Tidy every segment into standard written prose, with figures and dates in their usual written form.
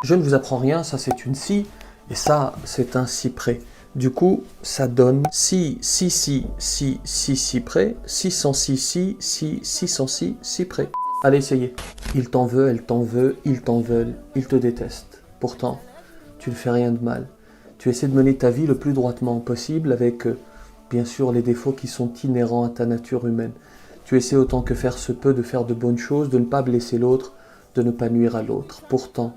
Je ne vous apprends rien, ça c'est une scie, et ça c'est un cyprès. Du coup, ça donne si, cyprès, 606, si, 606, cyprès. Allez, essayez. Il t'en veut, elle t'en veut, ils t'en veulent, ils te détestent. Pourtant, tu ne fais rien de mal. Tu essaies de mener ta vie le plus droitement possible avec, bien sûr, les défauts qui sont inhérents à ta nature humaine. Tu essaies autant que faire se peut de faire de bonnes choses, de ne pas blesser l'autre, de ne pas nuire à l'autre. Pourtant,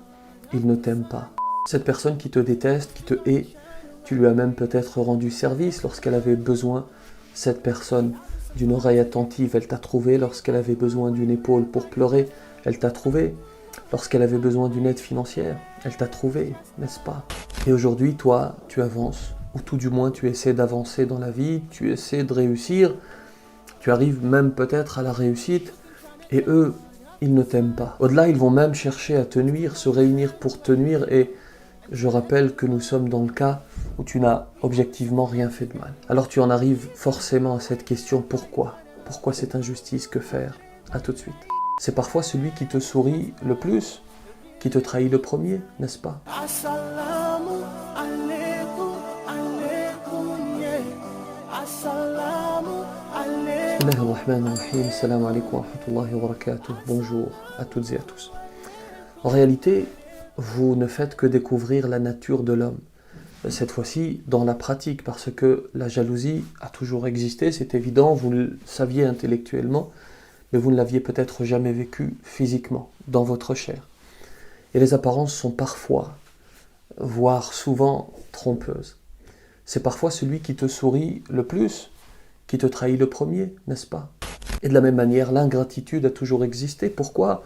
il ne t'aime pas. Cette personne qui te déteste, qui te hait, tu lui as même peut-être rendu service lorsqu'elle avait besoin. Cette personne d'une oreille attentive, elle t'a trouvé. Lorsqu'elle avait besoin d'une épaule pour pleurer, elle t'a trouvé. Lorsqu'elle avait besoin d'une aide financière, elle t'a trouvé, n'est-ce pas? Et aujourd'hui, toi, tu avances, ou tout du moins tu essaies d'avancer dans la vie, tu essaies de réussir, tu arrives même peut-être à la réussite, et eux, ils ne t'aiment pas. Au-delà, ils vont même chercher à te nuire, se réunir pour te nuire, et je rappelle que nous sommes dans le cas où tu n'as objectivement rien fait de mal. Alors tu en arrives forcément à cette question, pourquoi? Pourquoi cette injustice? Que faire? À tout de suite. C'est parfois celui qui te sourit le plus, qui te trahit le premier, n'est-ce pas? Assalamu alaikum, alaikum, yeah. Assalamu alaikum. Bismillahirrahmanirrahim. Salam alaikum wa rahmatullahi wa barakatuh. Bonjour à toutes et à tous. En réalité, vous ne faites que découvrir la nature de l'homme. Cette fois-ci, dans la pratique, parce que la jalousie a toujours existé, c'est évident, vous le saviez intellectuellement, mais vous ne l'aviez peut-être jamais vécu physiquement, dans votre chair. Et les apparences sont parfois, voire souvent, trompeuses. C'est parfois celui qui te sourit le plus, qui te trahit le premier, n'est-ce pas? Et de la même manière, l'ingratitude a toujours existé. Pourquoi?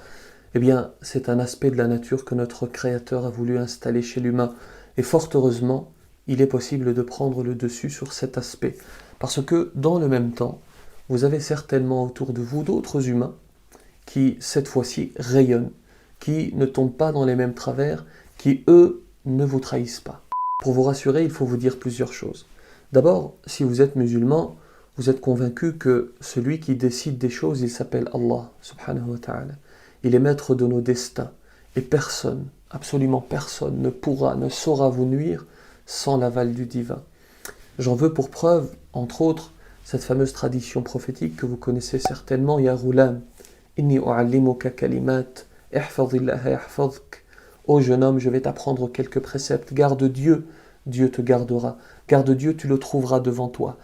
Eh bien, c'est un aspect de la nature que notre Créateur a voulu installer chez l'humain. Et fort heureusement, il est possible de prendre le dessus sur cet aspect. Parce que, dans le même temps, vous avez certainement autour de vous d'autres humains qui, cette fois-ci, rayonnent, qui ne tombent pas dans les mêmes travers, qui, eux, ne vous trahissent pas. Pour vous rassurer, il faut vous dire plusieurs choses. D'abord, si vous êtes musulman, vous êtes convaincu que celui qui décide des choses, il s'appelle Allah, subhanahu wa ta'ala. Il est maître de nos destins. Et personne, absolument personne, ne pourra, ne saura vous nuire sans l'aval du divin. J'en veux pour preuve, entre autres, cette fameuse tradition prophétique que vous connaissez certainement, Ya Ghulam, inni u'allimuka kalimat, ihfazillaha yahfazk. Ô jeune homme, je vais t'apprendre quelques préceptes. Garde Dieu, Dieu te gardera. Garde Dieu, tu le trouveras devant toi.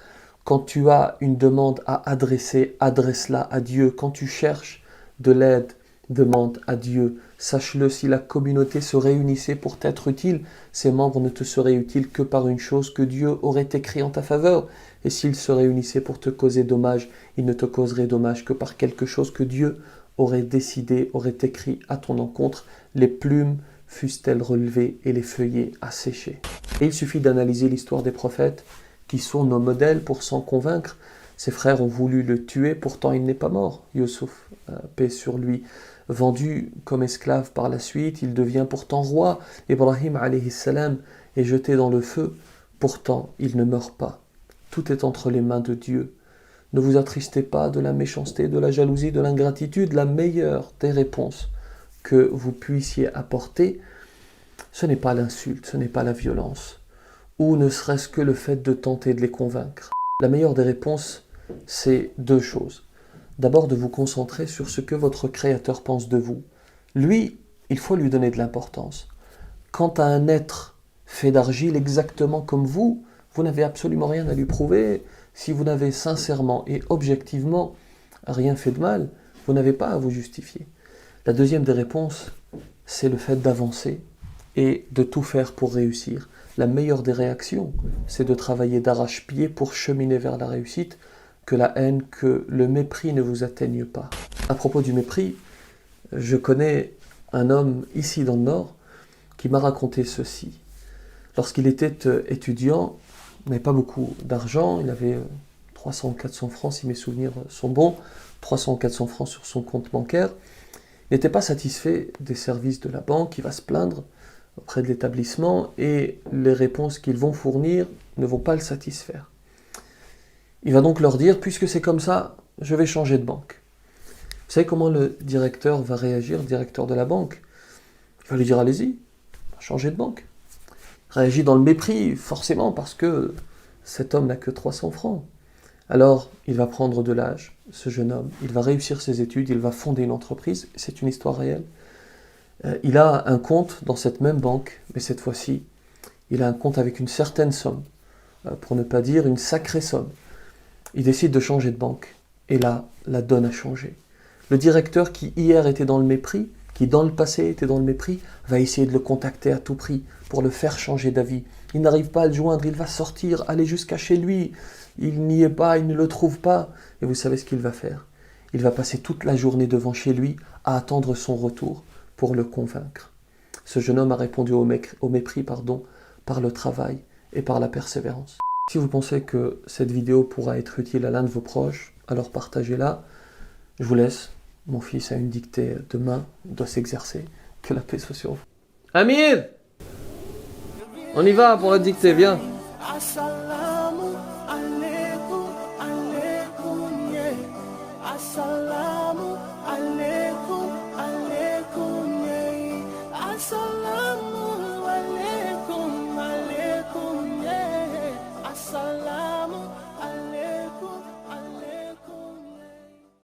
Quand tu as une demande à adresser, adresse-la à Dieu. Quand tu cherches de l'aide, demande à Dieu. Sache-le, si la communauté se réunissait pour t'être utile, ses membres ne te seraient utiles que par une chose que Dieu aurait écrit en ta faveur. Et s'ils se réunissaient pour te causer dommage, ils ne te causeraient dommage que par quelque chose que Dieu aurait décidé, aurait écrit à ton encontre. Les plumes fussent-elles relevées et les feuillets asséchés. Et il suffit d'analyser l'histoire des prophètes, qui sont nos modèles pour s'en convaincre. Ses frères ont voulu le tuer, pourtant il n'est pas mort. Youssouf, paix sur lui, vendu comme esclave par la suite, il devient pourtant roi. Ibrahim alayhi salam est jeté dans le feu, pourtant il ne meurt pas. Tout est entre les mains de Dieu. Ne vous attristez pas de la méchanceté, de la jalousie, de l'ingratitude. La meilleure des réponses que vous puissiez apporter, ce n'est pas l'insulte, ce n'est pas la violence, ou ne serait-ce que le fait de tenter de les convaincre. La meilleure des réponses, c'est deux choses. D'abord, de vous concentrer sur ce que votre Créateur pense de vous. Lui, il faut lui donner de l'importance. Quant à un être fait d'argile exactement comme vous n'avez absolument rien à lui prouver. Si vous n'avez sincèrement et objectivement rien fait de mal, vous n'avez pas à vous justifier. La deuxième des réponses, c'est le fait d'avancer et de tout faire pour réussir. La meilleure des réactions, c'est de travailler d'arrache-pied pour cheminer vers la réussite, que la haine, que le mépris ne vous atteigne pas. À propos du mépris, je connais un homme ici dans le Nord qui m'a raconté ceci. Lorsqu'il était étudiant, il n'avait pas beaucoup d'argent, il avait 300 ou 400 francs si mes souvenirs sont bons, 300 ou 400 francs sur son compte bancaire. Il n'était pas satisfait des services de la banque, il va se plaindre auprès de l'établissement et les réponses qu'ils vont fournir ne vont pas le satisfaire. Il va donc leur dire, puisque c'est comme ça, je vais changer de banque. Vous savez comment le directeur va réagir, le directeur de la banque? Il va lui dire, allez-y, changer de banque. Réagit dans le mépris, forcément, parce que cet homme n'a que 300 francs. Alors, il va prendre de l'âge, ce jeune homme, il va réussir ses études, il va fonder une entreprise, c'est une histoire réelle. Il a un compte dans cette même banque, mais cette fois-ci, il a un compte avec une certaine somme, pour ne pas dire une sacrée somme. Il décide de changer de banque, et là, la donne a changé. Le directeur qui hier était dans le mépris, qui dans le passé était dans le mépris, va essayer de le contacter à tout prix pour le faire changer d'avis. Il n'arrive pas à le joindre, il va sortir, aller jusqu'à chez lui. Il n'y est pas, il ne le trouve pas. Et vous savez ce qu'il va faire? Il va passer toute la journée devant chez lui à attendre son retour pour le convaincre. Ce jeune homme a répondu au mépris, par le travail et par la persévérance. Si vous pensez que cette vidéo pourra être utile à l'un de vos proches, alors partagez-la. Je vous laisse. Mon fils a une dictée demain, il doit s'exercer. Que la paix soit sur vous. Amir! On y va pour la dictée, viens. Assalamu